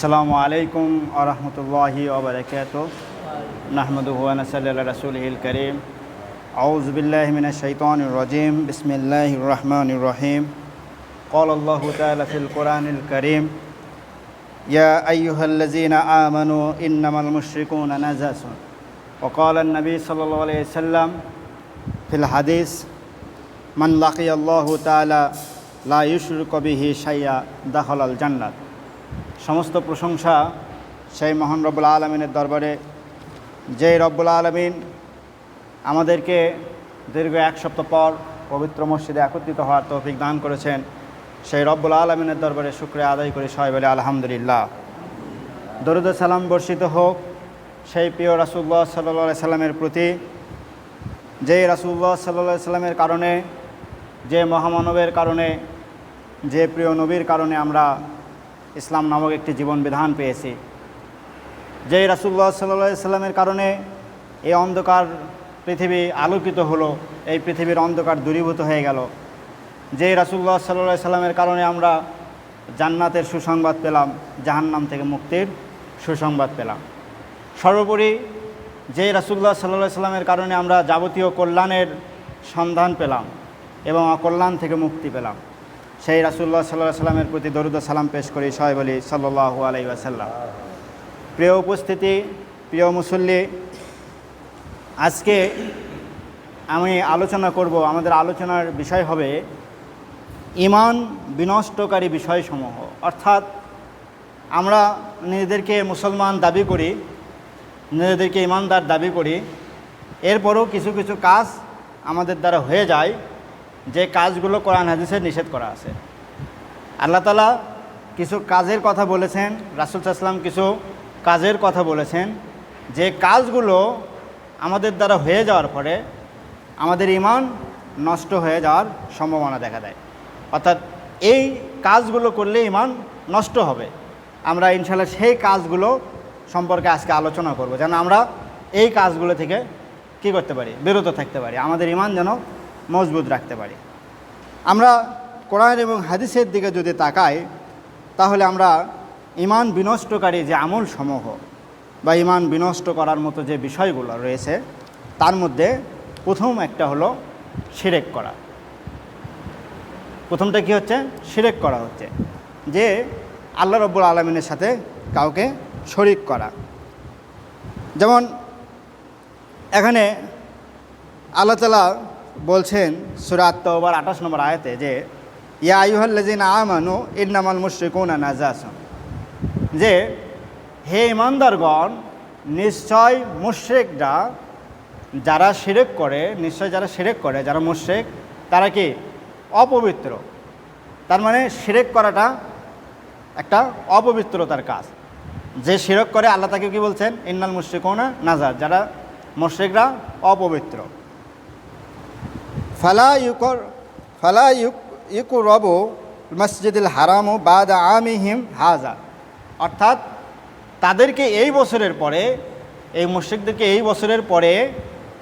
আসসালামু আলাইকুম ওয়া রাহমাতুল্লাহি ওয়া বারাকাতুহু নাহমাদুহু ওয়া নসাল্লি আলা রাসূলিহিল কারীম আউযু বিল্লাহি মিনাশ শাইতানির রাজীম বিসমিল্লাহির রহমানির রহিম ক্বালাল্লাহু তাআলা ফিল কুরআনিল কারীম ইয়া আইয়ুহাল্লাযীনা আমানু ইন্নামাল মুশরিকুনা নাজাসুন ওয়া ক্বালা an-নাবী সাল্লাল্লাহু আলাইহি ওয়াসাল্লাম ফিল হাদিস মান লাকিয়াল্লাহু তাআলা লা ইউশরিকু বিহি শাইআ দাখালাল জান্নাত। সমস্ত প্রশংসা সেই মহান রব্বুল আলমিনের দরবারে, যেই রব্বুল আলমিন আমাদেরকে দীর্ঘ এক সপ্তাহ পর পবিত্র মসজিদে একত্রিত হওয়ার তৌফিক দান করেছেন। সেই রব্বুল আলমিনের দরবারে শুকরিয়া আদায় করে সবাই বলে আলহামদুলিল্লাহ। দরুদ ও সালাম বর্ষিত হোক সেই প্রিয় রাসূলুল্লাহ সাল্লাল্লাহু আলাইহি সাল্লামের প্রতি, যেই রাসূলুল্লাহ সাল্লাল্লাহু আলাইহি সাল্লামের কারণে, যে মহামানবের কারণে, যে প্রিয় নবীর কারণে আমরা ইসলাম নামক একটি জীবন বিধান পেয়েছি। যেই রাসূলুল্লাহ সাল্লাল্লাহু আলাইহি সাল্লামের কারণে এই অন্ধকার পৃথিবী আলোকিত হলো, এই পৃথিবীর অন্ধকার দূরীভূত হয়ে গেল। যেই রাসূলুল্লাহ সাল্লাল্লাহু আলাইহি সাল্লামের কারণে আমরা জান্নাতের সুসংবাদ পেলাম, জাহান্নাম থেকে মুক্তির সুসংবাদ পেলাম। সর্বোপরি যেই রাসূলুল্লাহ সাল্লাল্লাহু আলাইহি সাল্লামের কারণে আমরা যাবতীয় কল্যাণের সন্ধান পেলাম এবং অকল্যাণ থেকে মুক্তি পেলাম, সেই রাসূলুল্লাহ সাল্লাল্লাহু আলাইহি সাল্লামের প্রতি দরুদ ও সালাম পেশ করি সবাই বলি সাল্লাল্লাহু আলাইহি ওয়াসাল্লাম। প্রিয় উপস্থিতি, প্রিয় মুসল্লি, আজকে আমি আলোচনা করব, আমাদের আলোচনার বিষয় হবে ঈমান বিনষ্টকারী বিষয়সমূহ। অর্থাৎ আমরা নিজেদেরকে মুসলমান দাবি করি, নিজেদেরকে ঈমানদার দাবি করি, এরপরও কিছু কিছু কাজ আমাদের দ্বারা হয়ে যায় যে কাজগুলো কোরআন হাদিসে নিষেধ করা আছে। আল্লাহ তাআলা কিছু কাজের কথা বলেছেন, রাসূল সাল্লাল্লাহু আলাইহি ওয়াসাল্লাম কিছু কাজের কথা বলেছেন, যে কাজগুলো আমাদের দ্বারা হয়ে যাওয়ার পরে আমাদের ঈমান নষ্ট হয়ে যাওয়ার সম্ভাবনা দেখা দেয়। অর্থাৎ এই কাজগুলো করলে ঈমান নষ্ট হবে। আমরা ইনশাআল্লাহ সেই কাজগুলো সম্পর্কে আজকে আলোচনা করব, যেন আমরা এই কাজগুলো থেকে কী করতে পারি, বিরত থাকতে পারি, আমাদের ঈমান যেন মজবুত রাখতে পারি। আমরা কোরআন এবং হাদিসের দিকে যদি তাকাই, তাহলে আমরা ঈমান বিনষ্টকারী যে আমল সমূহ বা ঈমান বিনষ্ট করার মতো যে বিষয়গুলো রয়েছে, তার মধ্যে প্রথম একটা হলো শিরক করা। প্রথমটা কি হচ্ছে? শিরক করা হচ্ছে, যে আল্লাহ রব্বুল আলামিনের সাথে কাউকে শরীক করা। যেমন এখানে আল্লাহ তাআলা বলছেন সূরা আত-তাওবার 28 নম্বর আয়াতে যে ইয়া আইয়ুহাল্লাযীনা আমানু ইন্নামাল মুশরিকুনা নাজাসুন, যে হে ঈমানদারগণ, নিশ্চয় মুশরিকরা যারা শিরক করে, যারা শিরক করে, যারা মুশরিক, তারা কি অপবিত্র। তার মানে শিরক করাটা একটা অপবিত্রতার কাজ। যে শিরক করে আল্লাহ তাকে কি বলছেন? ইন্নাল মুশরিকুনা নাজাস, যারা মুশরিকরা অপবিত্র। ফালা ইউকরাবু মসজিদুল হারাম বাদা আমিহিম হাযা, অর্থাৎ তাদেরকে এই বছরের পরে, এই মুশরিকদেরকে এই বছরের পরে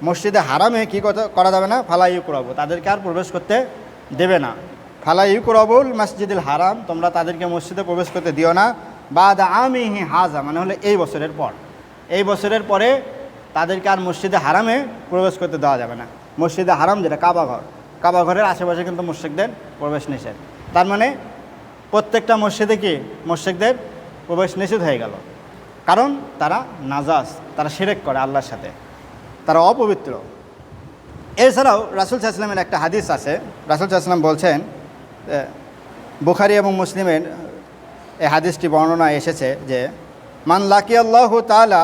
মসজিদে হারামে কী করা যাবে না? ফালা ইউকরাবু, তাদেরকে আর প্রবেশ করতে দেবে না। ফালা ইউকরাবুল মসজিদুল হারাম, তোমরা তাদেরকে মসজিদে প্রবেশ করতে দিও না। বাদা আমিহি হাযা মানে হলো এই বছরের পর, এই বছরের পরে তাদেরকে আর মসজিদে হারামে প্রবেশ করতে দেওয়া যাবে না। মসজিদে হারাম যেটা কাবাঘর, কাবাঘরের আশেপাশে কিন্তু মুশরিকদের প্রবেশ নিষেধ। তার মানে প্রত্যেকটা মসজিদে কি মুশরিকদের প্রবেশ নিষেধ হয়ে গেল, কারণ তারা নাজাস, তারা শিরক করে আল্লাহর সাথে, তারা অপবিত্র। এছাড়াও রাসূল সাল্লাল্লাহু আলাইহি ওয়াসাল্লামের একটা হাদিস আছে, রাসূল সাল্লাল্লাহু আলাইহি ওয়াসাল্লাম বলছেন, বুখারী এবং মুসলিমের এই হাদিসটি বর্ণনা এসেছে যে মান লাকিয়াল্লাহু তাআলা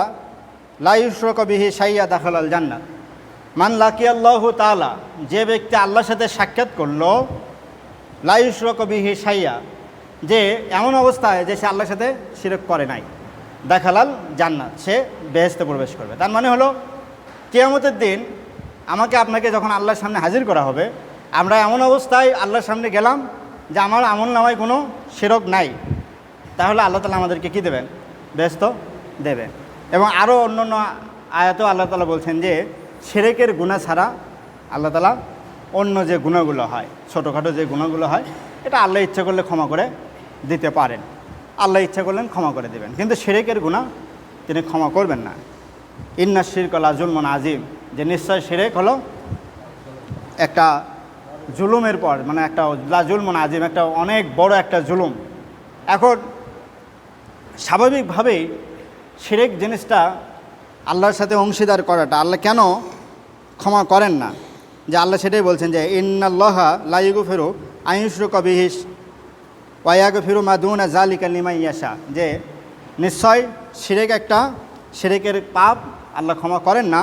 লা ইউশরিকু বিহি শাইআ দাখালাল জান্নাত। মান লাকিয়াল্লাহু তাআলা, যে ব্যক্তি আল্লাহর সাথে সাক্ষাৎ করলো, লা ইউশরিকু বিহি শাইআ, যে এমন অবস্থায় যে সে আল্লাহর সাথে শিরক করে নাই, দাখালাল জান্নাত, সে বেহেশতে প্রবেশ করবে। তার মানে হলো কিয়ামতের দিন আমাকে আপনাকে যখন আল্লাহর সামনে হাজির করা হবে, আমরা এমন অবস্থায় আল্লাহর সামনে গেলাম যে আমার আমল নামায় কোনো শিরক নাই, তাহলে আল্লাহ তাআলা আমাদেরকে কি দেবেন? বেহেশত দেবেন। এবং আরও অন্য অন্য আয়াতেও আল্লাহ তাআলা বলছেন যে শিরকের গুনাহ ছাড়া আল্লাহ তাআলা অন্য যে গুনাহগুলো হয়, ছোটোখাটো যে গুনাহগুলো হয়, এটা আল্লাহ ইচ্ছা করলে ক্ষমা করে দিতে পারেন। আল্লাহ ইচ্ছা করলেন ক্ষমা করে দেবেন, কিন্তু শিরকের গুনাহ তিনি ক্ষমা করবেন না। ইন্না শিরকা লাযুলমুন আযীম, যে নিশ্চয় শিরক হলো একটা জুলুমের পর, মানে একটা লাযুলমুন আযীম, একটা অনেক বড় একটা জুলুম। এখন স্বাভাবিকভাবেই শিরক জিনিসটা, আল্লাহর সাথে অংশীদার করাটা আল্লাহ কেন ক্ষমা করেন না? যে আল্লাহ সেটাই বলছেন যে ইন্নাল্লাহা লা ইয়াগফিরু আন ইউশরাকা বিহি ওয়া ইয়াগফিরু মা দুনা যালিকা লিমান ইয়াশা, যে নিশ্চয় শিরকের পাপ আল্লাহ ক্ষমা করেন না,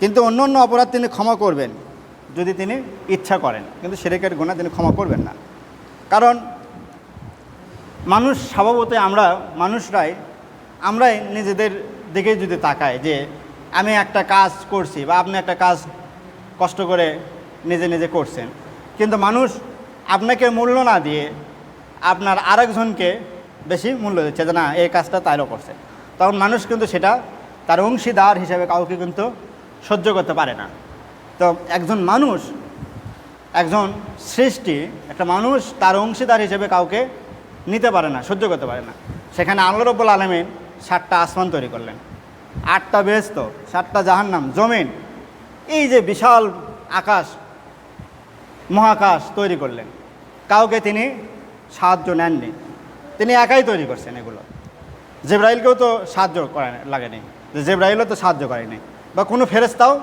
কিন্তু অন্য অন্য অপরাধ তিনি ক্ষমা করবেন যদি তিনি ইচ্ছা করেন, কিন্তু শিরকের গুনাহ তিনি ক্ষমা করবেন না। কারণ মানুষ স্বভাবত আমরাই নিজেদের দিকে যদি তাকাই যে আমি একটা কাজ করছি বা আপনি একটা কাজ কষ্ট করে নিজে নিজে করছেন, কিন্তু মানুষ আপনাকে মূল্য না দিয়ে আপনার আরেকজনকে বেশি মূল্য দিচ্ছে যে না এই কাজটা তাইরও করছে, তখন মানুষ কিন্তু সেটা তার অংশীদার হিসেবে কাউকে কিন্তু সহ্য করতে পারে না। তো একজন সৃষ্টি, একটা মানুষ তার অংশীদার হিসেবে কাউকে নিতে পারে না, সহ্য করতে পারে না। সেখানে আল্লাহ রাব্বুল আলামিন 7টা আসমান তৈরি করলেন, 8টা বেহেশত, 7টা জাহান্নাম, জমিন, এই যে বিশাল আকাশ মহাকাশ তৈরি করলেন, কাউকে তিনি সাহায্য নেননি, তিনি একাই তৈরি করছেন এগুলো। জিবরাইলকেও তো সাহায্য লাগেনি, জিবরাইলও তো সাহায্য করেনি, বা কোনো ফেরেশতাও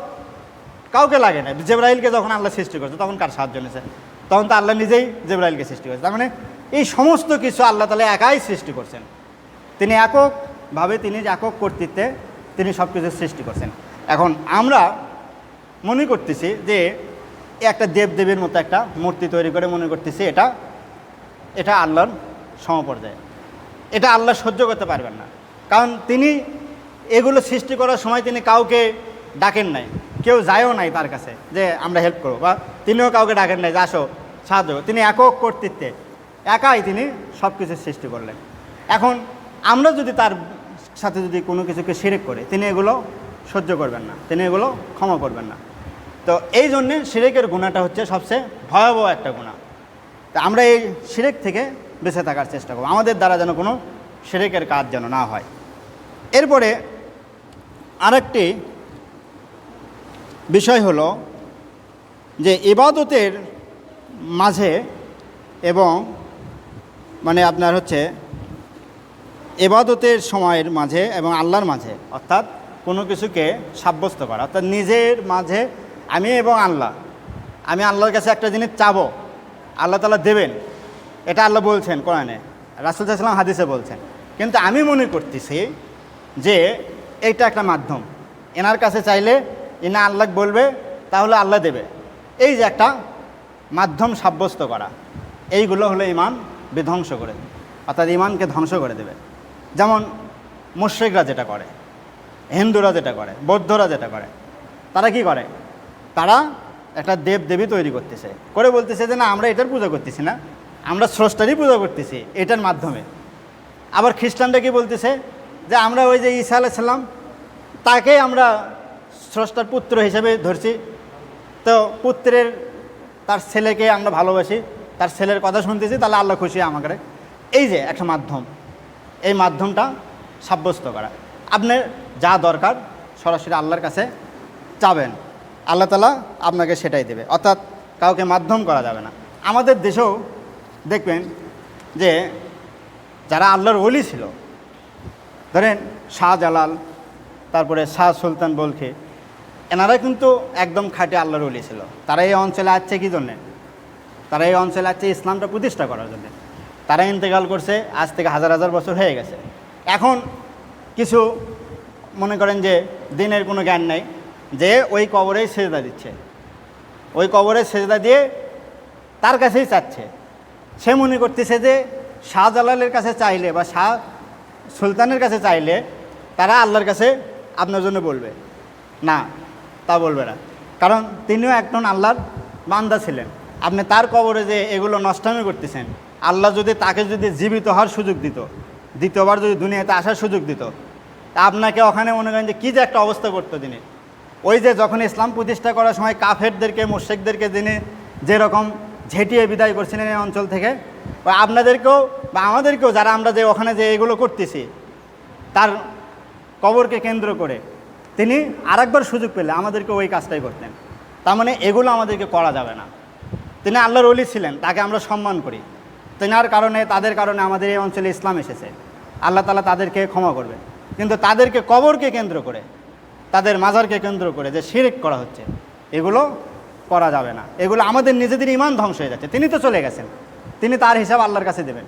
কাউকে লাগে না। জিবরাইলকে যখন আল্লাহ সৃষ্টি করছে তখন কার সাহায্য নিয়েছে? তখন তো আল্লাহ নিজেই জিবরাইলকে সৃষ্টি করেছে। তার মানে এই সমস্ত কিছু আল্লাহ তাআলা একাই সৃষ্টি করছেন, তিনি এককভাবে, তিনি একক কর্তৃত্বে তিনি সব কিছু সৃষ্টি করছেন। এখন আমরা মনে করতেছি যে একটা দেবদেবীর মতো একটা মূর্তি তৈরি করে মনে করতেছি এটা আল্লাহর সমপর্যায়ে, এটা আল্লাহ সহ্য করতে পারবেন না। কারণ তিনি এগুলো সৃষ্টি করার সময় তিনি কাউকে ডাকেন নাই, কেউ যায়ও নাই তার কাছে যে আমরা হেল্প করবো, বা তিনিও কাউকে ডাকেন নাই যে আসো সাহায্য। তিনি একক কর্তৃত্বে একাই তিনি সব কিছু সৃষ্টি করলেন। এখন আমরা যদি তার সাথে যদি কোনো কিছুকে শিরক করে, তিনি এগুলো সহ্য করবেন না, তিনি এগুলো ক্ষমা করবেন না। তো এই জন্যে শিরকের গুনাহটা হচ্ছে সবচেয়ে ভয়াবহ একটা গুনাহ। তা আমরা এই শিরক থেকে বেঁচে থাকার চেষ্টা করব, আমাদের দ্বারা যেন কোনো শিরকের কাজ যেন না হয়। এরপরে আরেকটি বিষয় হলো যে ইবাদতের মাঝে এবং মানে আপনার হচ্ছে ইবাদতের সময়ের মাঝে এবং আল্লাহর মাঝে, অর্থাৎ কোনো কিছুকে সাব্যস্ত করা, অর্থাৎ নিজের মাঝে আমি এবং আমি আল্লাহর কাছে একটা জিনিস চাবো, আল্লাহ তাআলা দেবেন, এটা আল্লাহ বলছেন কোরআনে, রাসূল সাল্লাল্লাহু আলাইহি ওয়াসাল্লাম হাদিসে বলছেন। কিন্তু আমি মনে করতেছি যে এইটা একটা মাধ্যম, এনার কাছে চাইলে ইনা আল্লাহ বলবে, তাহলে আল্লাহ দেবে, এই যে একটা মাধ্যম সাব্যস্ত করা, এইগুলো হলো ঈমান বিধ্বংস করে দেবে, অর্থাৎ ঈমানকে ধ্বংস করে দেবে। যেমন মুশরিকরা যেটা করে, হিন্দুরা যেটা করে, বৌদ্ধরা যেটা করে, তারা কি করে? তারা একটা দেবদেবী তৈরি করতেছে, করে বলতেছে যে না আমরা এটার পূজা করতেছি না, আমরা স্রষ্টারই পূজা করতেছি এটার মাধ্যমে। আবার খ্রিস্টানরা কি বলতেছে যে আমরা ওই যে ঈসা আলাইহিস সালাম তাকে আমরা স্রষ্টার পুত্র হিসেবে ধরছি, তো তার ছেলেকে আমরা ভালোবাসি, তার ছেলের কথা শুনতেছি, তাহলে আল্লাহ খুশি আমাকে। এই যে একটা মাধ্যম, এই মাধ্যমটা সাব্যস্ত করা। আপনার যা দরকার সরাসরি আল্লাহর কাছে চাবেন, আল্লাহ তাআলা আপনাকে সেটাই দেবে, অর্থাৎ কাউকে মাধ্যম করা যাবে না। আমাদের দেশেও দেখবেন যে যারা আল্লাহর ওলি ছিল, ধরেন শাহজালাল, তারপরে শাহ সুলতান বলখি, এনারা কিন্তু একদম খাঁটি আল্লাহর ওলি ছিল। তারা এই অঞ্চলে আসছে কী জন্যে? তারা এই অঞ্চলে আসছে ইসলামটা প্রতিষ্ঠা করার জন্যে। তারা ইন্তেকাল করছে আজ থেকে হাজার হাজার বছর হয়ে গেছে। এখন কিছু মনে করেন যে দিনের কোনো জ্ঞান নেই, যে ওই কবরেই সেজদা দিচ্ছে, ওই কবরে সেজদা দিয়ে তার কাছেই চাচ্ছে। সে মনে করতেছে যে শাহজালালের কাছে চাইলে বা শাহ সুলতানের কাছে চাইলে তারা আল্লাহর কাছে আপনার জন্য বলবে না, তা বলবে না, কারণ তিনিও একজন আল্লাহর বান্দা ছিলেন। আপনি তার কবরে যে এগুলো নষ্টামি করতেছেন, আল্লাহ যদি তাকে যদি জীবিত হওয়ার সুযোগ দিত, দ্বিতীয়বার যদি দুনিয়াতে আসার সুযোগ দিত, তা আপনাকে ওখানে মনে করেন যে কী যে একটা অবস্থা করতো তিনি। ওই যে যখন ইসলাম প্রতিষ্ঠা করার সময় কাফেরদেরকে মুশরিকদেরকে তিনি যেরকম ঝেঁটিয়ে বিদায় করছিলেন এই অঞ্চল থেকে, আপনাদেরকেও বা আমাদেরকেও যারা আমরা যে ওখানে যে এগুলো করতেছি তার কবরকে কেন্দ্র করে তিনি আরেকবার সুযোগ পেলে আমাদেরকে ওই কাজটাই করতেন। তার মানে এগুলো আমাদেরকে করা যাবে না। তিনি আল্লাহর ওলি ছিলেন, তাকে আমরা সম্মান করি। তেনার কারণে তাদের কারণে আমাদের এই অঞ্চলে ইসলাম এসেছে, আল্লাহ তাআলা তাদেরকে ক্ষমা করবে। কিন্তু তাদেরকে কবরকে কেন্দ্র করে, তাদের মাজারকে কেন্দ্র করে যে শিরক করা হচ্ছে, এগুলো করা যাবে না। এগুলো আমাদের নিজেদের ঈমান ধ্বংস হয়ে যাচ্ছে। তিনি তো চলে গেছেন, তিনি তার হিসাব আল্লাহর কাছে দেবেন,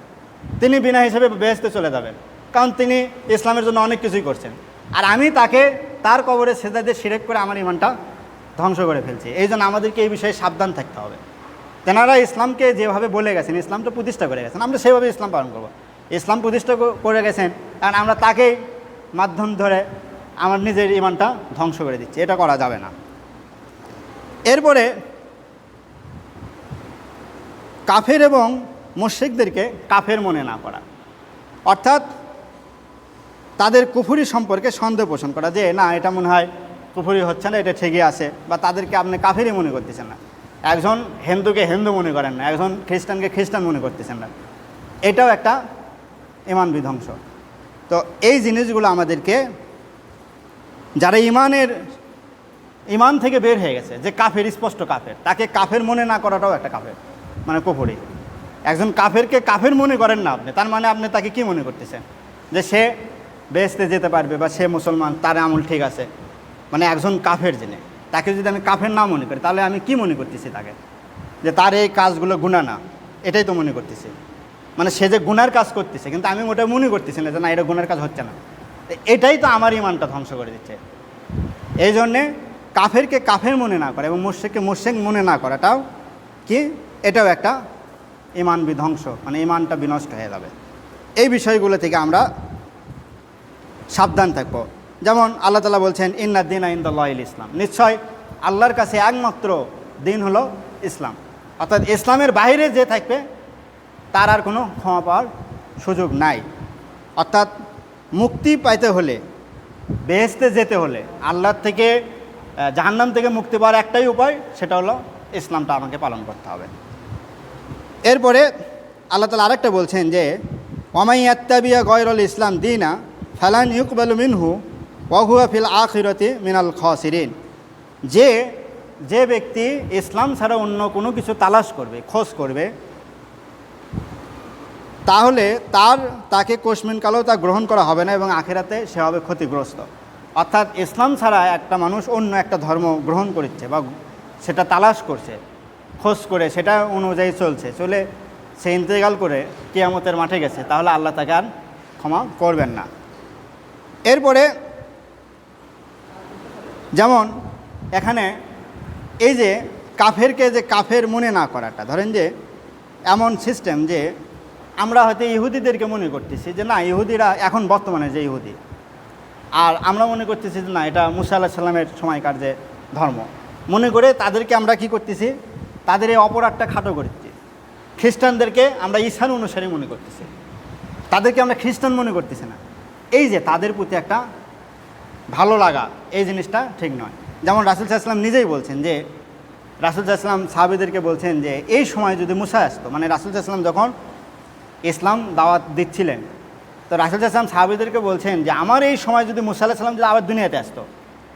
তিনি বিনা হিসাবে বেহেশতে চলে যাবেন, কারণ তিনি ইসলামের জন্য অনেক কিছুই করছেন। আর আমি তাকে তার কবরে সেজদা দিয়ে শিরক করে আমার ঈমানটা ধ্বংস করে ফেলছি। এই জন্য আমাদেরকে এই বিষয়ে সাবধান থাকতে হবে। তেনারা ইসলামকে যেভাবে বলে গেছেন, ইসলামটা প্রতিষ্ঠা করে গেছেন, আমরা সেভাবে ইসলাম পালন করব। ইসলাম প্রতিষ্ঠা করে গেছেন, কারণ আমরা তাকেই মাধ্যম ধরে আমার নিজের ঈমানটা ধ্বংস করে দিচ্ছি, এটা করা যাবে না। এরপরে কাফের এবং মুশরিকদেরকে কাফের মনে না করা, অর্থাৎ তাদের কুফরি সম্পর্কে সন্দেহ পোষণ করা, যে না এটা মনে হয় কুফরি হচ্ছে না, এটা ঠিকই আছে, বা তাদেরকে আপনি কাফেরই মনে করতেছেন না। একজন হিন্দুকে হিন্দু মনে করেন না, একজন খ্রিস্টানকে খ্রিস্টান মনে করতেছেন না, এটাও একটা ঈমান বিধ্বংস। তো এই জিনিসগুলো আমাদেরকে, যারা ঈমান থেকে বের হয়ে গেছে, যে কাফের, স্পষ্ট কাফের, তাকে কাফের মনে না করাটাও একটা কাফের, মানে কুফরি। একজন কাফেরকে কাফের মনে করেন না আপনি, তার মানে আপনি তাকে কি মনে করতেছেন? যে সে বেহেশতে যেতে পারবে বা সে মুসলমান, তার আমল ঠিক আছে। মানে একজন কাফের জেনে তাকে যদি আমি কাফের না মনে করি, তাহলে আমি কি মনে করতেছি তাকে? যে তার এই কাজগুলো গুনাহ না, এটাই তো মনে করতেছি। মানে সে যে গুনার কাজ করতেছে, কিন্তু আমি ওটা মনে করতেছি না যে না এটা গুনার কাজ হচ্ছে না। এটাই তো আমার ঈমানটা ধ্বংস করে দিচ্ছে। এই জন্যে কাফেরকে কাফের মনে না করা এবং মুশরিককে মুশরিক মনে না করাটাও কি, এটাও একটা ঈমান বিধ্বংস, মানে ঈমানটা বিনষ্ট হয়ে যাবে। এই বিষয়গুলো থেকে আমরা সাবধান থাকবো। যেমন আল্লাহ তাআলা বলছেন, ইন্নাদ দীনা ইনদাল্লাহিল ইসলাম, নিশ্চয় আল্লাহর কাছে একমাত্র দিন হলো ইসলাম। অর্থাৎ ইসলামের বাইরে যে থাকবে তার আর কোনো ক্ষমা পাওয়ার সুযোগ নাই। অর্থাৎ মুক্তি পাইতে হলে, বেহেশতে যেতে হলে, আল্লাহর থেকে, জাহান্নাম থেকে মুক্তি পাওয়ার একটাই উপায়, সেটা হলো ইসলামটা আমাকে পালন করতে হবে। এরপরে আল্লাহ তাআলা আরেকটা বলছেন যে, ওয়ামাই ইয়াত্তাবিয়া গয়রুল ইসলাম দীনা ফালান ইউকবালু মিনহু ওয়া হুয়া ফিল আখিরাতি মিনাল খাসিরিন। যে ব্যক্তি ইসলাম ছাড়া অন্য কোনো কিছু তালাশ করবে, খোঁজ করবে, তাহলে তাকে কোশমিনকালেও তা গ্রহণ করা হবে না এবং আখিরাতে সে হবে ক্ষতিগ্রস্ত। অর্থাৎ ইসলাম ছাড়া একটা মানুষ অন্য একটা ধর্ম গ্রহণ করছে বা সেটা তালাশ করছে, খোঁজ করে সেটা অনুযায়ী চলে সে ইন্তেকাল করে কিয়ামতের মাঠে গেছে, তাহলে আল্লাহ তাকে আর ক্ষমা করবেন না। এরপরে যেমন এখানে এই যে কাফেরকে যে কাফের মনে না করাটা, ধরেন যে এমন সিস্টেম যে আমরা হয়তো ইহুদিদেরকে মনে করতেছি যে না ইহুদিরা এখন বর্তমানে যে ইহুদি, আর আমরা মনে করতেছি যে না এটা মুসা আলাইহিস সালামের সময়কার যে ধর্ম, মনে করে তাদেরকে আমরা কি করতেছি, তাদের এই অপরাধটা খাটো করতেছি। খ্রিস্টানদেরকে আমরা ঈসার অনুসারী মনে করতেছি, তাদেরকে আমরা খ্রিস্টান মনে করতেছি না। এই যে তাদের প্রতি একটা ভালো লাগা, এই জিনিসটা ঠিক নয়। যেমন রাসূল সাল্লাল্লাহু আলাইহি ওয়াসাল্লাম নিজেই বলছেন যে, রাসূল সাল্লাল্লাহু আলাইহি ওয়াসাল্লাম সাহাবীদেরকে বলছেন যে এই সময় যদি মুসা আসতো, মানে রাসূল সাল্লাল্লাহু আলাইহি ওয়াসাল্লাম যখন ইসলাম দাওয়াত দিচ্ছিলেন, তো রাসূল সাল্লাল্লাহু আলাইহি ওয়াসাল্লাম সাহাবীদেরকে বলছেন যে আমার এই সময় যদি মুসা আলাইহিস সালাম যদি আবার দুনিয়াতে আসতো,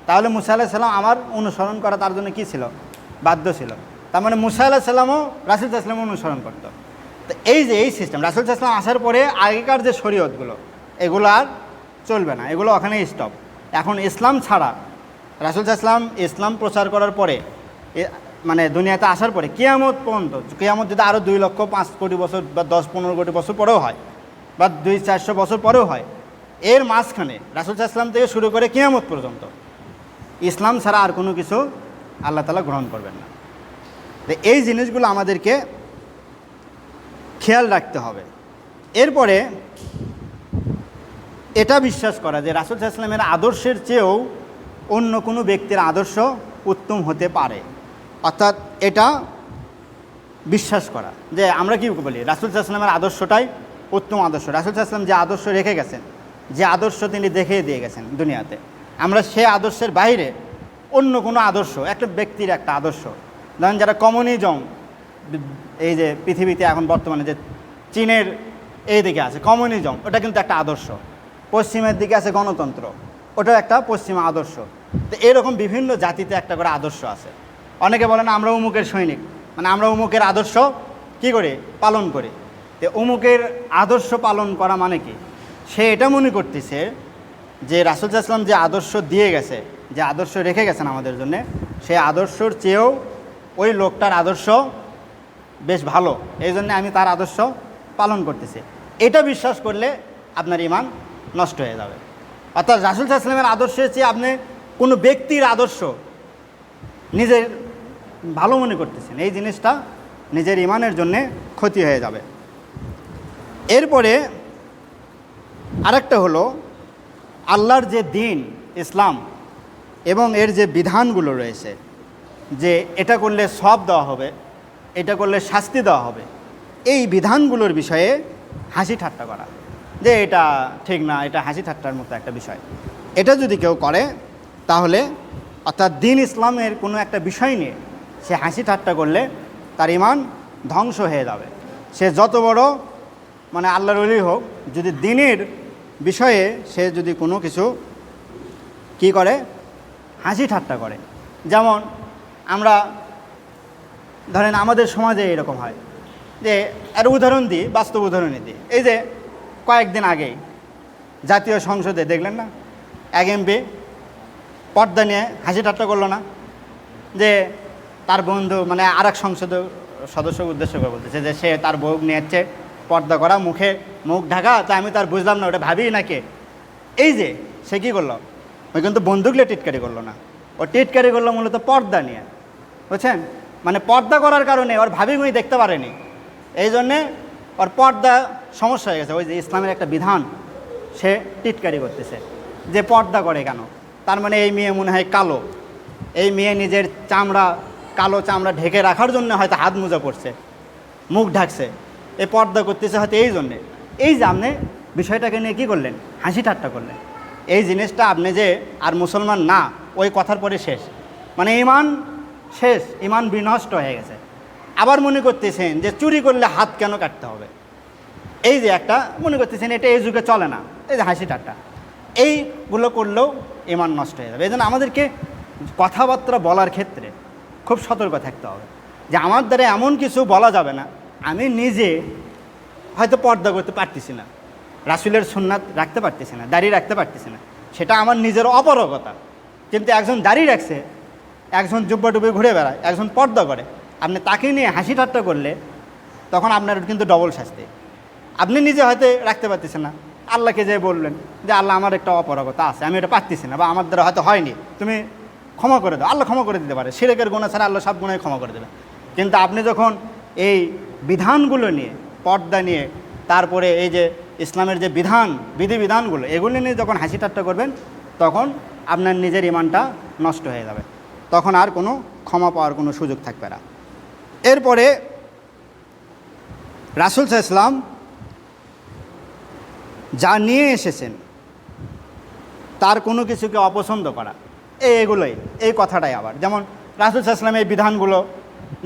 তাহলে মুসা আলাইহিস সালাম আমার অনুসরণ করা তার জন্য কী ছিল, বাধ্য ছিল। তার মানে মুসা আলাইহিস সালামও রাসূল সাল্লাল্লাহু আলাইহি ওয়াসাল্লাম অনুসরণ করতো। তো এই যে এই সিস্টেম, রাসূল সাল্লাল্লাহু আলাইহি ওয়াসাল্লাম আসার পরে আগেকার যে শরীয়তগুলো, এগুলো আর চলবে না, এগুলো ওখানেই স্টপ। এখন ইসলাম ছাড়া, রাসূল সাল্লাল্লাহু আলাইহি ওয়াসাল্লাম ইসলাম প্রচার করার পরে, মানে দুনিয়াতে আসার পরে কিয়ামত পর্যন্ত, কিয়ামত যদি আরও 2,05,00,000 কোটি বছর বা 10-15 কোটি বছর পরেও হয়, বা 200-400 বছর পরেও হয়, এর মাঝখানে রাসূল সাল্লাল্লাহু আলাইহি ওয়াসাল্লাম থেকে শুরু করে কিয়ামত পর্যন্ত ইসলাম ছাড়া আর কোনো কিছু আল্লাহ তাআলা গ্রহণ করবেন না। তো এই জিনিসগুলো আমাদেরকে খেয়াল রাখতে হবে। এরপরে এটা বিশ্বাস করা যে রাসূল সাল্লাল্লাহু আলাইহি ওয়াসাল্লামের আদর্শের চেয়েও অন্য কোনো ব্যক্তির আদর্শ উত্তম হতে পারে। অর্থাৎ এটা বিশ্বাস করা যে আমরা কি বলি, রাসূল সাল্লাল্লাহু আলাইহি ওয়াসাল্লামের আদর্শটাই উত্তম আদর্শ। রাসূল সাল্লাল্লাহু আলাইহি ওয়াসাল্লাম যে আদর্শ রেখে গেছেন, যে আদর্শ তিনি দেখিয়ে দিয়ে গেছেন দুনিয়াতে, আমরা সে আদর্শের বাইরে অন্য কোনো আদর্শ, একটা ব্যক্তির একটা আদর্শ, ধরেন যারা কমিউনিজম, এই যে পৃথিবীতে এখন বর্তমানে যে চীনের এই দিকে আছে কমিউনিজম, ওটা কিন্তু একটা আদর্শ। পশ্চিমের দিকে আছে গণতন্ত্র, ওটাও একটা পশ্চিমা আদর্শ। তো এরকম বিভিন্ন জাতিতে একটা করে আদর্শ আছে। অনেকে বলেন আমরা উমুকের সৈনিক, মানে আমরা উমুকের আদর্শ কী করি, পালন করি। তো উমুকের আদর্শ পালন করা মানে কি, সে এটা মনে করতেছে যে রাসূল সাল্লাল্লাহু আলাইহি ওয়াসাল্লাম যে আদর্শ দিয়ে গেছে, যে আদর্শ রেখে গেছেন আমাদের জন্য, সেই আদর্শর চেয়েও ওই লোকটার আদর্শ বেশ ভালো, এই জন্য আমি তার আদর্শ পালন করতেছি। এটা বিশ্বাস করলে আপনার ঈমান নষ্ট হয়ে যাবে। অর্থাৎ রাসূল সাল্লাল্লাহু আলাইহি ওয়াসাল্লামের আদর্শের চেয়ে আপনি কোনো ব্যক্তির আদর্শ নিজের ভালো মনে করতেছেন, এই জিনিসটা নিজের ঈমানের জন্যে ক্ষতি হয়ে যাবে। এরপরে আরেকটা হলো আল্লাহর যে দিন ইসলাম এবং এর যে বিধানগুলো রয়েছে, যে এটা করলে সওয়াব দেওয়া হবে, এটা করলে শাস্তি দেওয়া হবে, এই বিধানগুলোর বিষয়ে হাসি ঠাট্টা করা, যে এটা ঠিক না, এটা হাসি ঠাট্টার মতো একটা বিষয়। এটা যদি কেউ করে তাহলে অর্থাৎ দিন ইসলামের কোনো একটা বিষয় নিয়ে সে হাসি ঠাট্টা করলে তার ঈমান ধ্বংস হয়ে যাবে। সে যত বড় মানে আল্লাহর ওলি হোক, যদি দিনের বিষয়ে সে যদি কোনো কিছু কি করে, হাসি ঠাট্টা করে। যেমন আমরা ধরেন আমাদের সমাজে এরকম হয় যে, এর উদাহরণ দিই, বাস্তব উদাহরণই দিই। এই যে কয়েকদিন আগেই জাতীয় সংসদে দেখলেন না, এক এমপি পর্দা নিয়ে হাসি ঠাট্টা করলো না, যে তার বন্ধু মানে আর এক সংসদ সদস্যকে উদ্দেশ্য করে বলতেছে যে সে তার বউ নিয়ে যাচ্ছে পর্দা করা, মুখ ঢাকা, তা আমি তার বুঝলাম না ওটা ভাবি নাকি। এই যে সে কী করলো, ওই কিন্তু বন্দুক নিয়ে টিটকারি করলো না, ও টিটকারি করলো মূলত পর্দা নিয়ে, বুঝছেন। মানে পর্দা করার কারণে ওর ভাবিগুই দেখতে পারেনি, এই জন্যে ওর পর্দা সমস্যা হয়ে গেছে। ওই যে ইসলামের একটা বিধান সে টিটকারি করতেছে যে পর্দা করে কেন, তার মানে এই মেয়ে মনে হয় কালো, এই মেয়ে নিজের চামড়া কালো চামড়া ঢেকে রাখার জন্য হয়তো হাত মোজা পড়ছে, মুখ ঢাকছে, এই পর্দা করতেছে হয়তো এই জন্যে। এই যে আপনি বিষয়টাকে নিয়ে কী করলেন, হাসি ঠাট্টা করলেন। এই জিনিসটা আপনি যে আর মুসলমান না ওই কথার পরে শেষ, মানে ঈমান শেষ, ঈমান বিনষ্ট হয়ে গেছে। আবার মনে করতেছেন যে চুরি করলে হাত কেন কাটতে হবে, এই যে একটা মনে করতেছেন এটা এই যুগে চলে না, এই যে হাসি ঠাট্টা, এইগুলো করলেও ঈমান নষ্ট হয়ে যাবে। এই জন্য আমাদেরকে কথাবার্তা বলার ক্ষেত্রে খুব সতর্ক থাকতে হবে, যে আমার দ্বারা এমন কিছু বলা যাবে না, আমি নিজে হয়তো পর্দা করতে পারতেছি না, রাসূলের সুন্নাত রাখতে পারতেছি না, দাড়ি রাখতে পারতেছি না, সেটা আমার নিজের অপারগতা। কিন্তু একজন দাড়ি রাখছে, একজন জুব্বা টুপি ঘুরে বেড়ায়, একজন পর্দা করে, আপনি তাকে নিয়ে হাসি ঠাট্টা করলে তখন আপনার কিন্তু ডবল শাস্তি। আপনি নিজে হয়তো রাখতে পারতেছেন না, আল্লাহকে যে বললেন যে আল্লাহ আমার একটা অপারগতা আছে, আমি এটা পারতেছি না, বা আমার দ্বারা হয়তো হয়নি, তুমি ক্ষমা করে দাও, আল্লাহ ক্ষমা করে দিতে পারে, শিরকের গুনাহ ছাড়া আল্লাহ সব গুনাহ ক্ষমা করে দেবে। কিন্তু আপনি যখন এই বিধানগুলো নিয়ে, পর্দা নিয়ে, তারপরে এই যে ইসলামের যে বিধিবিধানগুলো, এগুলো নিয়ে যখন হাসি ঠাট্টা করবেন, তখন আপনার নিজের ঈমানটা নষ্ট হয়ে যাবে, তখন আর কোনো ক্ষমা পাওয়ার কোনো সুযোগ থাকবে না। এরপরে রাসূল সাল্লাল্লাহু আলাইহি ওয়াসাল্লাম যা নিয়ে এসেছেন তার কোনো কিছুকে অপছন্দ করা, এগুলোই, এই কথাটাই আবার যেমন রাসূল সাল্লাল্লাহু আলাইহি ওয়াসাল্লাম এই বিধানগুলো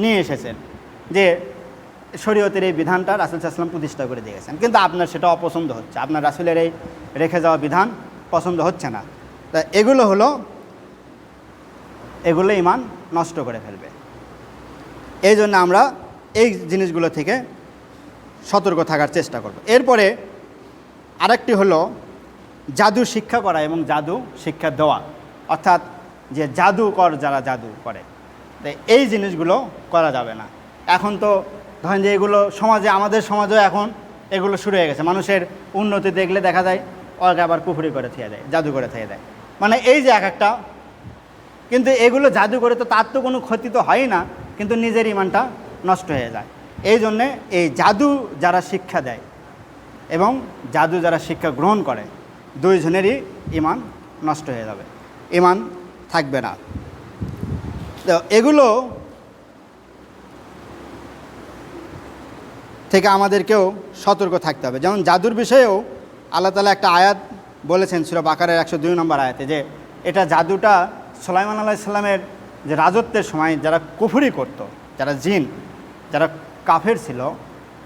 নিয়ে এসেছেন, যে শরীয়তের এই বিধানটা রাসূল সাল্লাল্লাহু আলাইহি ওয়াসাল্লাম প্রতিষ্ঠা করে দিয়ে গেছেন, কিন্তু আপনার সেটা অপছন্দ হচ্ছে, আপনার রাসূলের এই রেখে যাওয়া বিধান পছন্দ হচ্ছে না, তা এগুলো ঈমান নষ্ট করে ফেলবে। এই জন্য আমরা এই জিনিসগুলো থেকে সতর্ক থাকার চেষ্টা করব। এরপরে আরেকটি হলো জাদু শিক্ষা করা এবং জাদু শিক্ষা দেওয়া, অর্থাৎ যে জাদুকর যারা জাদু করে, এই জিনিসগুলো করা যাবে না। এখন তো ধরেন যে এগুলো সমাজে, আমাদের সমাজেও এখন এগুলো শুরু হয়ে গেছে, মানুষের উন্নতি দেখলে দেখা যায় ওকে আবার কুফরি করে থেকে দেয়, জাদু করে থেকে দেয়, মানে এই যে এক একটা, কিন্তু এগুলো জাদু করে তো তার তো কোনো ক্ষতি তো হয় না, কিন্তু নিজের ঈমানটা নষ্ট হয়ে যায়। এই জন্যে এই জাদু যারা শিক্ষা দেয় এবং জাদু যারা শিক্ষা গ্রহণ করে, দুইজনেরই ঈমান নষ্ট হয়ে যাবে, ঈমান থাকবে না। তো এগুলো থেকে আমাদেরকেও সতর্ক থাকতে হবে। যেমন জাদুর বিষয়েও আল্লাহ তাআলা একটা আয়াত বলেছেন সূরা বাকারার 102 নম্বর আয়াতে, যে এটা জাদুটা সুলাইমান আলাইহিস সালামের যে রাজত্বের সময় যারা কুফরি করত, যারা জিন, যারা কাফের ছিল,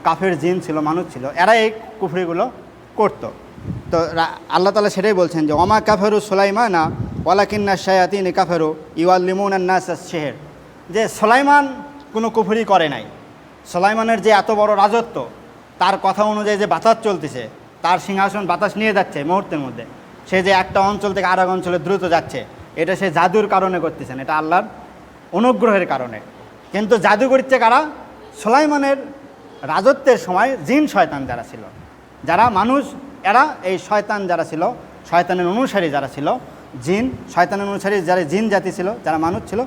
কাফের জিন ছিল, মানুষ ছিল, এরা এই কুফরিগুলো করত। তো আল্লাহ তাআলা সেটাই বলছেন যে ওমা কাফেরু সুলাইমানা ওয়ালাকিন্না শায়াতিন কাফেরু ইউআল্লিমুনান নাস আশ-সিহর, যে সুলাইমান কোনো কুফরি করে নাই। সুলাইমানের যে এত বড় রাজত্ব, তার কথা অনুযায়ী যে বাতাস চলতেছে, তার সিংহাসন বাতাস নিয়ে যাচ্ছে মুহূর্তের মধ্যে, সে যে একটা অঞ্চল থেকে আর এক অঞ্চলে দ্রুত যাচ্ছে, এটা সে জাদুর কারণে করতেছেন, এটা আল্লাহর অনুগ্রহের কারণে। কিন্তু জাদু করছে কারা? সুলাইমানের রাজত্বের সময় জিন শয়তান যারা ছিল, যারা মানুষ, এরা এই শয়তান যারা ছিল, শয়তানের অনুসারী যারা ছিল, জিন শয়তানের অনুসারী যারা জিন জাতি ছিল, যারা মানুষ ছিল,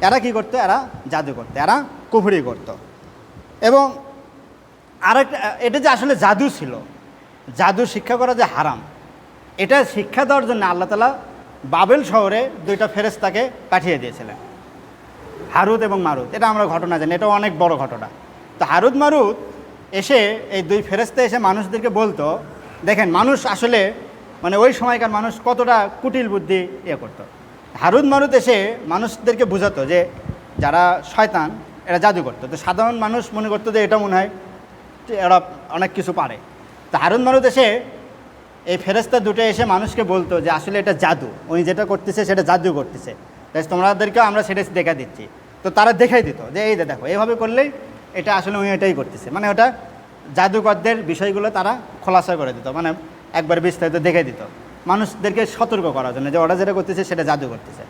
এরা কি করতো? এরা জাদু করতো, এরা কুফরি করতো। এবং আরেকটা, এটা যে আসলে জাদু ছিল, জাদু শিক্ষা করা যে হারাম, এটা শিক্ষা দেওয়ার জন্য আল্লাহ তাআলা বাবেল শহরে দুইটা ফেরেশতাকে পাঠিয়ে দিয়েছিলেন, হারুত এবং মারুত। এটা আমরা ঘটনা জানি, এটা অনেক বড় ঘটনা। তো হারুত মারুত এসে, এই দুই ফেরেশতা এসে মানুষদেরকে বলতো, দেখেন মানুষ আসলে মানে ওই সময়কার মানুষ কতটা কুটিল বুদ্ধি করতো। হারুত মারুত এসে মানুষদেরকে বোঝাতো যে যারা শয়তান এরা জাদু করতো। তো সাধারণ মানুষ মনে করতো যে এটা মনে হয় এরা অনেক কিছু পারে। তো হারুত মারুত এসে, এই ফেরেশতা দুটো এসে মানুষকে বলতো যে আসলে এটা জাদু, উনি যেটা করতেছে সেটা জাদু করতেছে, তাই তোমাদেরকেও আমরা সেটা দেখা দিচ্ছি। তো তারা দেখাই দিত যে এই দেখো, এইভাবে করলেই এটা আসলে উনি এটাই করতেছে, মানে ওটা জাদুকরদের বিষয়গুলো তারা খোলাসা করে দিত, মানে একবার বিস্তারিত দেখে দিত মানুষদেরকে সতর্ক করার জন্য যে ওরা যেটা করতেছে সেটা জাদু করতেছে।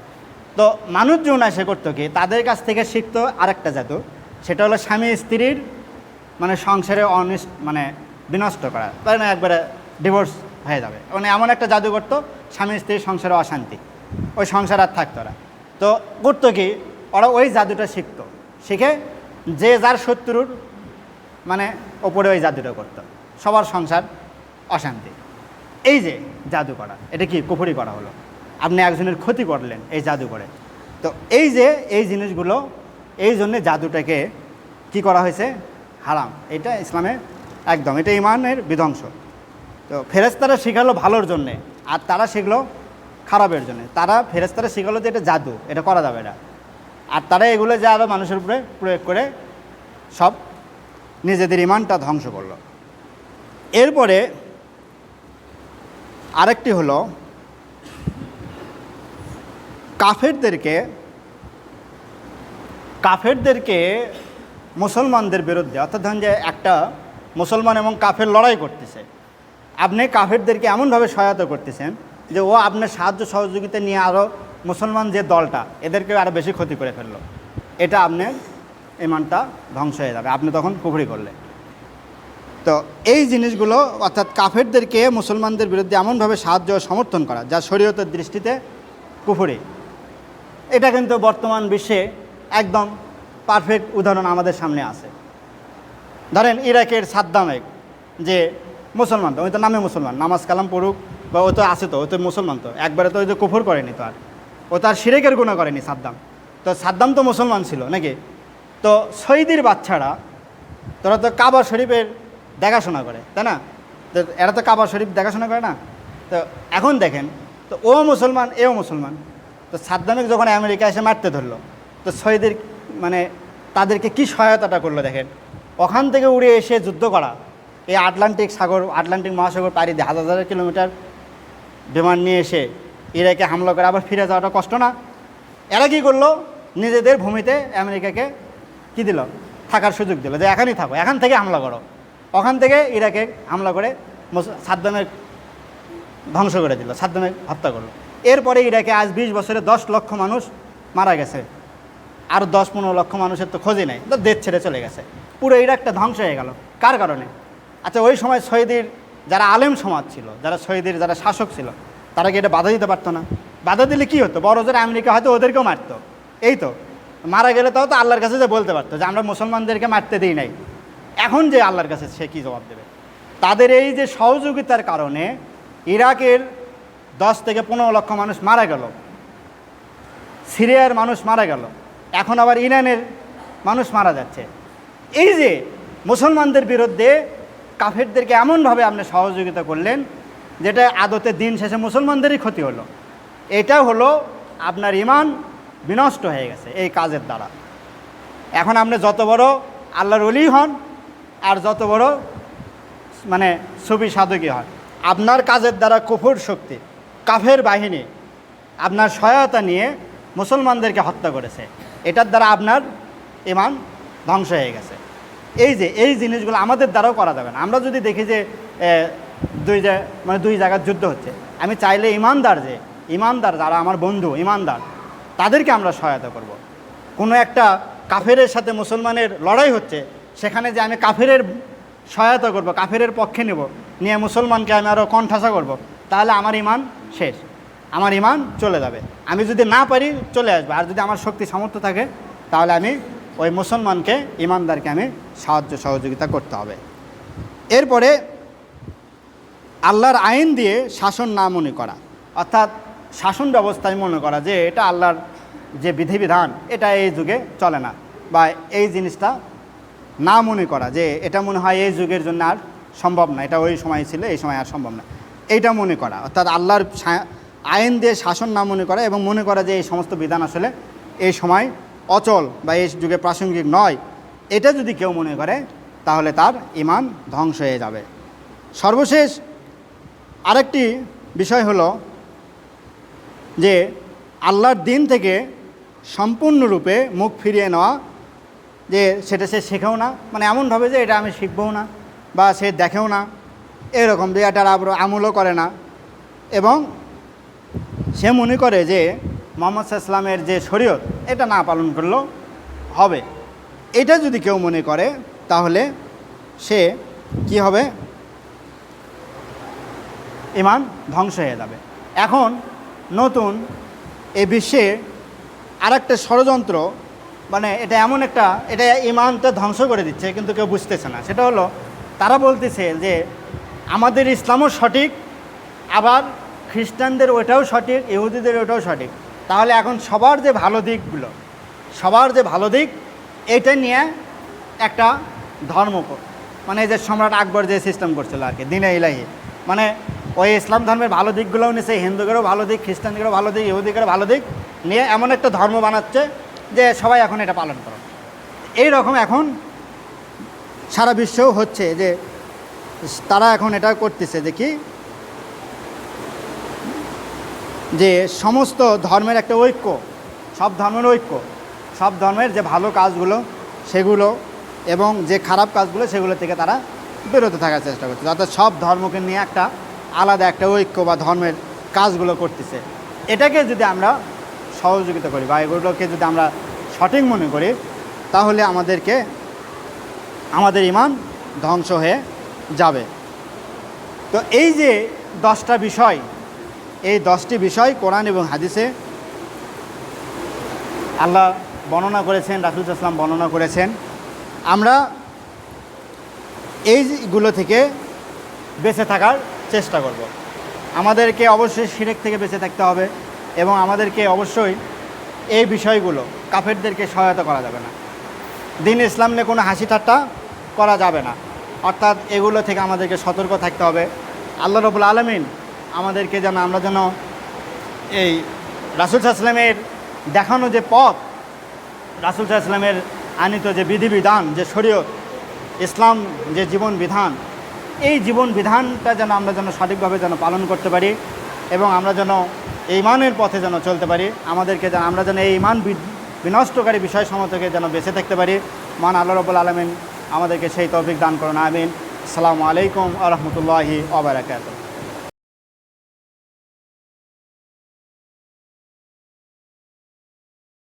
তো মানুষজন এসে করতো কি, তাদের কাছ থেকে শিখতো আরেকটা জাদু, সেটা হলো স্বামী স্ত্রীর মানে সংসারে মানে বিনষ্ট করা, তাই না, একবারে ডিভোর্স হয়ে যাবে, মানে এমন একটা জাদু করতো, স্বামী স্ত্রীর সংসারে অশান্তি, ওই সংসার আর থাকতো না। তো করতো কি, ওরা ওই জাদুটা শিখতো, শিখে যে যার শত্রুর মানে ওপরে ওই জাদুটা করতো, সবার সংসার অশান্তি। এই যে জাদু করা, এটা কি কুফরি করা হলো, আপনি একজনের ক্ষতি করলেন এই জাদু করে। তো এই যে এই জিনিসগুলো, এই জন্যে জাদুটাকে কি করা হয়েছে? হারাম। এটা ইসলামে একদম, এটা ইমানের বিধ্বংস। তো ফেরেশতারা শিখালো ভালোর জন্যে, আর তারা শিখলো খারাপের জন্যে। তারা ফেরেশতারা শিখালো যে এটা জাদু, এটা করা যাবে না, আর তারা এগুলো যে আরও মানুষের উপরে প্রয়োগ করে সব নিজেদের ইমানটা ধ্বংস করলো। এরপরে আরেকটি হলো, কাফেরদেরকে মুসলমানদের বিরুদ্ধে, অর্থাৎ ধরেন যে একটা মুসলমান এবং কাফের লড়াই করতেছে, আপনি কাফেরদেরকে এমনভাবে সহায়তা করতেছেন যে ও আপনার সাহায্য সহযোগিতা নিয়ে আরও মুসলমান যে দলটা, এদেরকে আরও বেশি ক্ষতি করে ফেললো, এটা আপনার ইমানটা ধ্বংস হয়ে যাবে, আপনি তখন কুফরি করলে। তো এই জিনিসগুলো, অর্থাৎ কাফেরদেরকে মুসলমানদের বিরুদ্ধে এমনভাবে সাহায্য ও সমর্থন করা যা শরীয়তের দৃষ্টিতে কুফরি, এটা কিন্তু বর্তমান বিশ্বে একদম পারফেক্ট উদাহরণ আমাদের সামনে আছে। ধরেন ইরাকের সাদ্দামের যে মুসলমান, তো ওই তো নামে মুসলমান, নামাজ কালাম পড়ুক বা ও তো আছে, তো ও তো মুসলমান, তো একবারে তো ওই তো কুফর করেনি, তো আর ও তো আর শিরকের গুনাহ করেনি সাদ্দাম। তো সাদ্দাম তো মুসলমান ছিল নাকি? তো সৌদির বাচ্চারা, তোরা তো কাবা শরীফের দেখাশোনা করে, তাই না? তো এরা তো কাবা শরীফ দেখাশোনা করে না। তো এখন দেখেন, তো ও মুসলমান, এও মুসলমান, তো সাদ্দামে যখন আমেরিকা এসে মারতে ধরলো, তো সৌদির মানে তাদেরকে কি সহায়তাটা করলো দেখেন। ওখান থেকে উড়ে এসে যুদ্ধ করা, এই আটলান্টিক মহাসাগর পাড়ি দিয়ে হাজার হাজার কিলোমিটার বিমান নিয়ে এসে ইরাকে হামলা করে আবার ফিরে যাওয়াটা কষ্ট না? এরা কী করলো, নিজেদের ভূমিতে আমেরিকাকে কি দিল, থাকার সুযোগ দিল, যে এখানেই থাকো, এখান থেকে হামলা করো। ওখান থেকে ইরাকে হামলা করে সাদ্দামের ধ্বংস করে দিল, সাদ্দামের হত্যা করলো। এরপরে ইরাকে আজ 20 বছরে 10 লক্ষ মানুষ মারা গেছে, আর 10-15 লক্ষ মানুষের তো খোঁজই নাই, তো দেশ ছেড়ে চলে গেছে, পুরো ইরাকটা ধ্বংস হয়ে গেল। কার কারণে? আচ্ছা, ওই সময় সৌদির যারা আলেম সমাজ ছিল, সৌদির যারা শাসক ছিল, তারা কি এটা বাধা দিতে পারতো না? বাধা দিলে কি হতো? বড় জোর আমেরিকা হয়তো ওদেরকেও মারতো। এই তো মারা গেলে তাও তো আল্লাহর কাছে যে বলতে পারতো যে আমরা মুসলমানদেরকে মারতে দিই নাই। এখন যে আল্লাহর কাছে সে কী জবাব দেবে? তাদের এই যে সহযোগিতার কারণে ইরাকের 10 থেকে 15 লক্ষ মানুষ মারা গেল, সিরিয়ার মানুষ মারা গেল, এখন আবার ইরানের মানুষ মারা যাচ্ছে। এই যে মুসলমানদের বিরুদ্ধে কাফেরদেরকে এমনভাবে আপনি সহযোগিতা করলেন, যেটা আদতে দিন শেষে মুসলমানদেরই ক্ষতি হলো। এটা হলো আপনার ঈমান বিনষ্ট হয়ে গেছে এই কাজের দ্বারা। এখন আপনি যত বড় আল্লাহর ওলি হন, আর যত বড় মানে সুফি সাধকই হয়, আপনার কাজের দ্বারা কুফর শক্তি, কাফের বাহিনী আপনার সহায়তা নিয়ে মুসলমানদেরকে হত্যা করেছে, এটার দ্বারা আপনার ঈমান ধ্বংস হয়ে গেছে। এই জিনিসগুলো আমাদের দ্বারাও করা যাবে না। আমরা যদি দেখি যে দুই জায়গার যুদ্ধ হচ্ছে, আমি চাইলে ইমানদার যারা আমার বন্ধু ইমানদার, তাদেরকে আমরা সহায়তা করব। কোনো একটা কাফেরের সাথে মুসলমানের লড়াই হচ্ছে, সেখানে যে আমি কাফেরের সহায়তা করব, কাফেরের পক্ষে নেব, নিয়ে মুসলমানকে আমি আরও কণ্ঠাসা করব, তাহলে আমার ঈমান শেষ, আমার ঈমান চলে যাবে। আমি যদি না পারি চলে আসবে, আর যদি আমার শক্তি সামর্থ্য থাকে তাহলে আমি ওই মুসলমানকে, ঈমানদারকে আমি সাহায্য সহযোগিতা করতে হবে। এরপরে আল্লাহর আইন দিয়ে শাসন না মনে করা, অর্থাৎ শাসন ব্যবস্থায় মনে করা যে এটা আল্লাহর যে বিধিবিধান এটা এই যুগে চলে না, বা এই জিনিসটা না মনে করা যে এটা মনে হয় এই যুগের জন্য আর সম্ভব না, এটা ওই সময় ছিল এই সময় আর সম্ভব না, এইটা মনে করা। অর্থাৎ আল্লাহর আইন দিয়ে শাসন না মনে করা এবং মনে করা যে এই সমস্ত বিধান আসলে এই সময় অচল বা এই যুগে প্রাসঙ্গিক নয়, এটা যদি কেউ মনে করে তাহলে তার ঈমান ধ্বংস হয়ে যাবে। সর্বশেষ আরেকটি বিষয় হলো যে আল্লাহর দিন থেকে সম্পূর্ণরূপে মুখ ফিরিয়ে নেওয়া, যে সেটা সে শেখেও না, মানে এমনভাবে যে এটা আমি শিখবও না বা সে দেখেও না, এরকম যে এটার আমলও করে না, এবং সে মনে করে যে মুহাম্মদ সাল্লাল্লাহু আলাইহি ওয়াসাল্লামের যে শরীয়ত এটা না পালন করলেও হবে। এটা যদি কেউ মনে করে তাহলে সে কি হবে, ঈমান ধ্বংস হয়ে যাবে। এখন নতুন এই বিশ্বে আরেকটা ষড়যন্ত্র, মানে এটা এমন একটা, এটা ঈমানটা ধ্বংস করে দিচ্ছে কিন্তু কেউ বুঝতেছে না। সেটা হলো তারা বলতেছে যে আমাদের ইসলামও সঠিক, আবার খ্রিস্টানদের ওটাও সঠিক, ইহুদিদের ওটাও সঠিক, তাহলে এখন সবার যে ভালো দিক এটা নিয়ে একটা ধর্ম, মানে যে সম্রাট আকবর যে সিস্টেম করছিল আর কি, দ্বীনে ইলাহি, মানে ওই ইসলাম ধর্মের ভালো দিকগুলোও নিয়েছে, হিন্দুদেরও ভালো দিক, খ্রিস্টানদেরও ভালো দিক, ইহুদিদেরও ভালো দিক নিয়ে এমন একটা ধর্ম বানাচ্ছে যে সবাই এখন এটা পালন করো। এই রকম এখন সারা বিশ্বেও হচ্ছে যে তারা এখন এটা করতেছে যে কি, যে সমস্ত ধর্মের একটা ঐক্য, সব ধর্মের যে ভালো কাজগুলো সেগুলো এবং যে খারাপ কাজগুলো সেগুলো থেকে তারা বিরত থাকার চেষ্টা করছে, অর্থাৎ সব ধর্মকে নিয়ে একটা আলাদা একটা ঐক্য বা ধর্মের কাজগুলো করতেছে। এটাকে যদি আমরা সহযোগিতা করি বা এগুলোকে যদি আমরা সঠিক মনে করি তাহলে আমাদের ঈমান ধ্বংস হয়ে যাবে। তো এই যে 10টা বিষয়, এই 10টি বিষয় কোরআন এবং হাদিসে আল্লাহ বর্ণনা করেছেন, রাসূল সাল্লাল্লাহু আলাইহি ওয়াসাল্লাম বর্ণনা করেছেন। আমরা এইগুলো থেকে বেঁচে থাকার চেষ্টা করব। আমাদেরকে অবশ্যই শিরক থেকে বেঁচে থাকতে হবে এবং আমাদেরকে অবশ্যই এই বিষয়গুলো, কাফেরদেরকে সহায়তা করা যাবে না, দ্বীন ইসলাম নিয়ে কোনো হাসি ঠাট্টা করা যাবে না, অর্থাৎ এগুলো থেকে আমাদেরকে সতর্ক থাকতে হবে। আল্লাহ রাব্বুল আলামিন আমাদেরকে যেন, আমরা যেন এই রাসূল সাল্লাল্লাহু আলাইহি ওয়াসাল্লামের দেখানো যে পথ, রাসূল সাল্লাল্লাহু আলাইহি ওয়াসাল্লামের আনিত যে বিধিবিধান, যে শরীয়ত, ইসলাম যে জীবন বিধান, এই জীবন বিধানটা যেন আমরা যেন সঠিকভাবে যেন পালন করতে পারি এবং আমরা যেন ঈমানের পথে যেন চলতে পারি, আমাদেরকে যেন আমরা যেন এই ঈমান বিনষ্টকারী বিষয়সমূহ থেকে যেন বেঁচে থাকতে পারি। মহান আল্লাহ রাব্বুল আলামিন আমাদেরকে সেই তৌফিক দান করুন, আমিন। আসসালামু আলাইকুম ওয়া রাহমাতুল্লাহি ওয়া বারাকাতুহু।